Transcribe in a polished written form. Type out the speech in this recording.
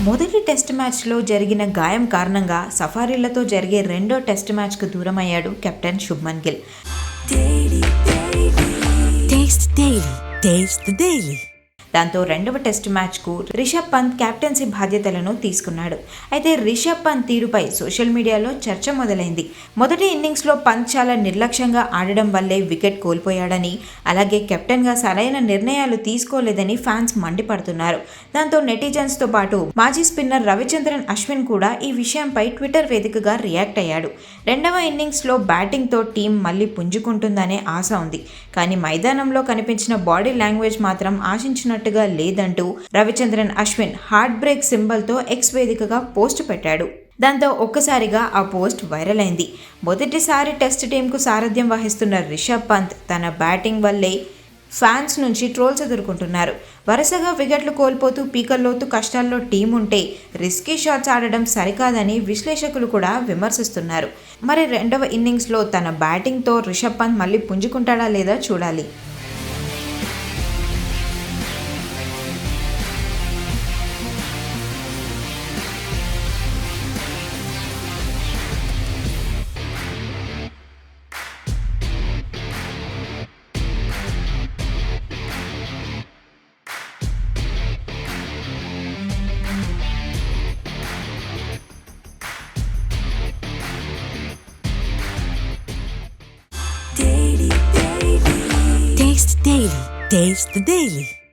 మొదటి టెస్ట్ మ్యాచ్లో జరిగిన గాయం కారణంగా సఫారీలతో జరిగే రెండో టెస్ట్ మ్యాచ్కు దూరమయ్యాడు కెప్టెన్ శుభ్మన్ గిల్. దాంతో రెండవ టెస్ట్ మ్యాచ్కు రిషబ్ పంత్ కెప్టెన్సీ బాధ్యతలను తీసుకున్నాడు. అయితే రిషబ్ పంత్ తీరుపై సోషల్ మీడియాలో చర్చ మొదలైంది. మొదటి ఇన్నింగ్స్లో పంత్ చాలా నిర్లక్ష్యంగా ఆడడం వల్లే వికెట్ కోల్పోయాడని, అలాగే కెప్టెన్గా సరైన నిర్ణయాలు తీసుకోలేదని ఫ్యాన్స్ మండిపడుతున్నారు. దాంతో నెటిజన్స్తో పాటు మాజీ స్పిన్నర్ రవిచంద్రన్ అశ్విన్ కూడా ఈ విషయంపై ట్విట్టర్ వేదికగా రియాక్ట్ అయ్యాడు. రెండవ ఇన్నింగ్స్లో బ్యాటింగ్తో టీం మళ్లీ పుంజుకుంటుందనే ఆశ ఉంది. కానీ మైదానంలో కనిపించిన బాడీ లాంగ్వేజ్ మాత్రం ఆశించినట్టు లేదంటూ రవిచంద్రన్ అశ్విన్ హార్ట్ బ్రేక్ సింబల్తో ఎక్స్ వేదికగా పోస్ట్ పెట్టాడు. దాంతో ఒక్కసారిగా ఆ పోస్ట్ వైరల్ అయింది. మొదటిసారి టెస్ట్ టీంకు సారథ్యం వహిస్తున్న రిషబ్ పంత్ తన బ్యాటింగ్ వల్లే ఫ్యాన్స్ నుంచి ట్రోల్స్ ఎదుర్కొంటున్నారు. వరుసగా వికెట్లు కోల్పోతూ పీకల్లోతు కష్టాల్లో టీం ఉంటే రిస్కీ షాట్స్ ఆడడం సరికాదని విశ్లేషకులు కూడా విమర్శిస్తున్నారు. మరి రెండవ ఇన్నింగ్స్లో తన బ్యాటింగ్తో రిషబ్ పంత్ మళ్ళీ పుంజుకుంటాడా లేదా చూడాలి. Taste the Daily.